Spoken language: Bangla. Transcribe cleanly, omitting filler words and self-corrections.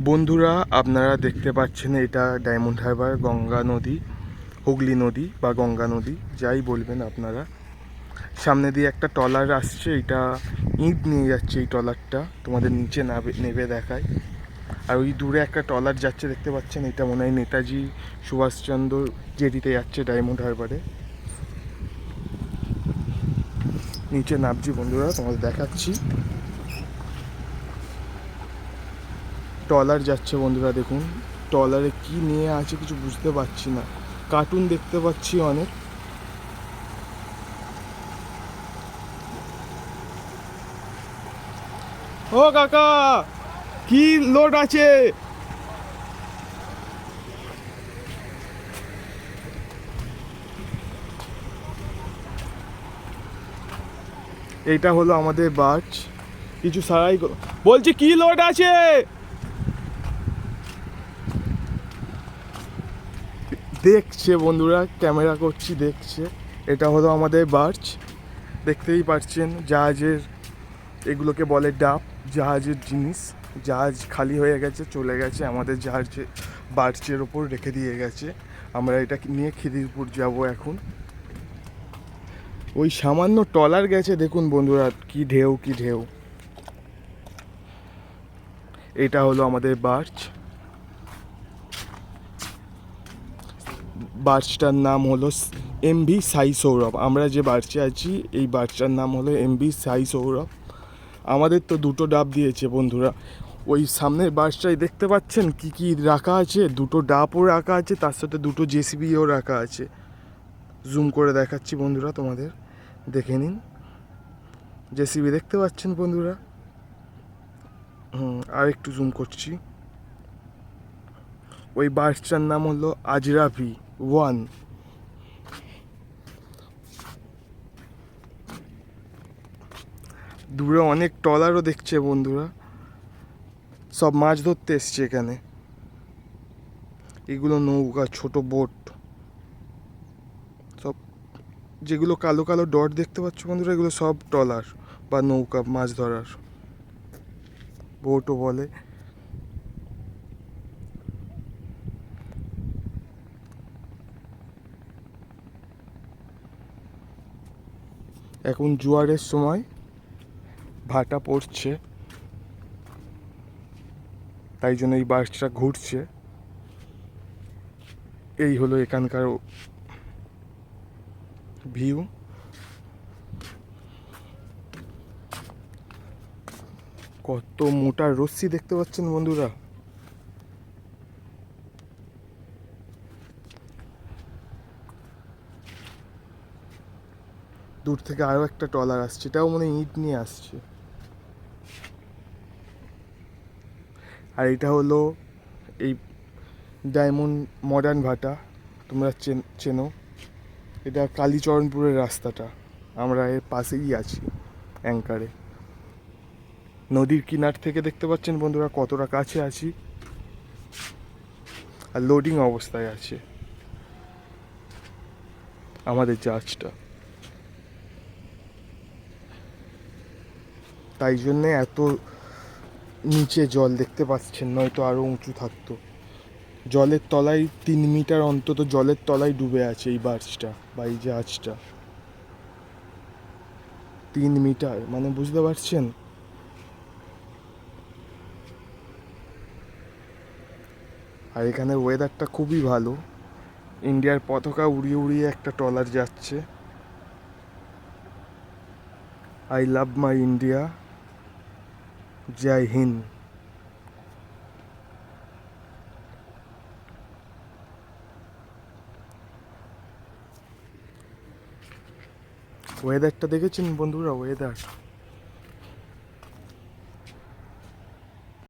বন্ধুরা, আপনারা দেখতে পাচ্ছেন এটা ডায়মন্ড হারবার গঙ্গা নদী, হুগলি নদী বা গঙ্গা নদী যাই বলবেন আপনারা। সামনে দিয়ে একটা ট্রলার আসছে, এটা ইট নিয়ে যাচ্ছে। এই ট্রলারটা তোমাদের নিচে নেবে দেখায়। আর ওই দূরে একটা ট্রলার যাচ্ছে দেখতে পাচ্ছেন, এটা মনে হয় নেতাজি সুভাষচন্দ্র জেটিতে যাচ্ছে ডায়মন্ড হারবারে। নিচে নামছি বন্ধুরা, তোমাদের দেখাচ্ছি। ট্রলার যাচ্ছে বন্ধুরা, দেখুন ট্রলারে কি নিয়ে আছে কিছু বুঝতে পারছি না। কার্টুন দেখতে পাচ্ছি অনেক। ও কাকা, কি লোড আছে? এইটা হলো আমাদের বার্চ। কিছু সারাই বলছি, কি লোড আছে? দেখছে বন্ধুরা, ক্যামেরা করছি, দেখছে। এটা হলো আমাদের বার্চ, দেখতেই পাচ্ছেন। জাহাজের এগুলোকে বলে ডাব, জাহাজের জিনিস। জাহাজ খালি হয়ে গেছে, চলে গেছে, আমাদের জাহাজে বার্চের ওপর রেখে দিয়ে গেছে। আমরা এটা নিয়ে খিদিরপুর যাব এখন। ওই সামান্য ট্রলার গেছে, দেখুন বন্ধুরা কি ঢেউ, কি ঢেউ। এটা হলো আমাদের বার্চ। বার্চটার নাম হলো এমভি সাই সৌরভ। আমরা যে বার্চে আছি এই বার্চটার নাম হলো এমভি সাই সৌরভ। আমাদের তো দুটো ডাব দিয়েছে বন্ধুরা। ওই সামনের বার্চটাই দেখতে পাচ্ছেন কি কি রাখা আছে, দুটো ডাবও রাখা আছে, তার সাথে দুটো জেসিবিও রাখা আছে। জুম করে দেখাচ্ছি বন্ধুরা, তোমাদের দেখে নিন। জেসিবি দেখতে পাচ্ছেন বন্ধুরা? আর একটু জুম করছি। ওই বাসটার নাম হলো আজরাভি 1। দূরে অনেক ট্রলারও দেখছে বন্ধুরা, সব মাছ ধরতে এসছে এখানে। এগুলো নৌকা, ছোট বোট সব। যেগুলো কালো কালো ডট দেখতে পাচ্ছ বন্ধুরা, এগুলো সব ট্রলার বা নৌকা, মাছ ধরার বোটও বলে। এখন জোয়ারের সময়, ভাটা পড়ছে, তাই জন্য এই বাসটা ঘুরছে। এই হলো এখানকার ভিউ। কত মোটা রশ্মি দেখতে পাচ্ছেন বন্ধুরা। দূর থেকে আরও একটা ট্রলার আসছে, এটাও মনে ইট নিয়ে আসছে। আর এটা হলো এই ডায়মন্ড মডার্ন ভাটা, তোমরা চেনো। এটা কালীচরণপুরের রাস্তাটা, আমরা এর পাশেই আছি অ্যাঙ্কারে। নদীর কিনার থেকে দেখতে পাচ্ছেন বন্ধুরা কতটা কাছে আছি। আর লোডিং অবস্থায় আছে আমাদের জাহাজটা, তাই জন্যে এত নিচে জল দেখতে পাচ্ছেন, নয়তো আরও উঁচু থাকতো। জলের তলায় 3 মিটার অন্তত জলের তলায় ডুবে আছে এই বার্চটা বা এই জাহাজটা। 3 মিটার মানে বুঝতে পারছেন। আর এখানে ওয়েদারটা খুবই ভালো। ইন্ডিয়ার পতাকা উড়িয়ে উড়িয়ে একটা ট্রলার যাচ্ছে। আই লাভ মাই ইন্ডিয়া, জয় হিন্দ। ওয়েদারটা দেখেছেন বন্ধুরা? ওয়েদার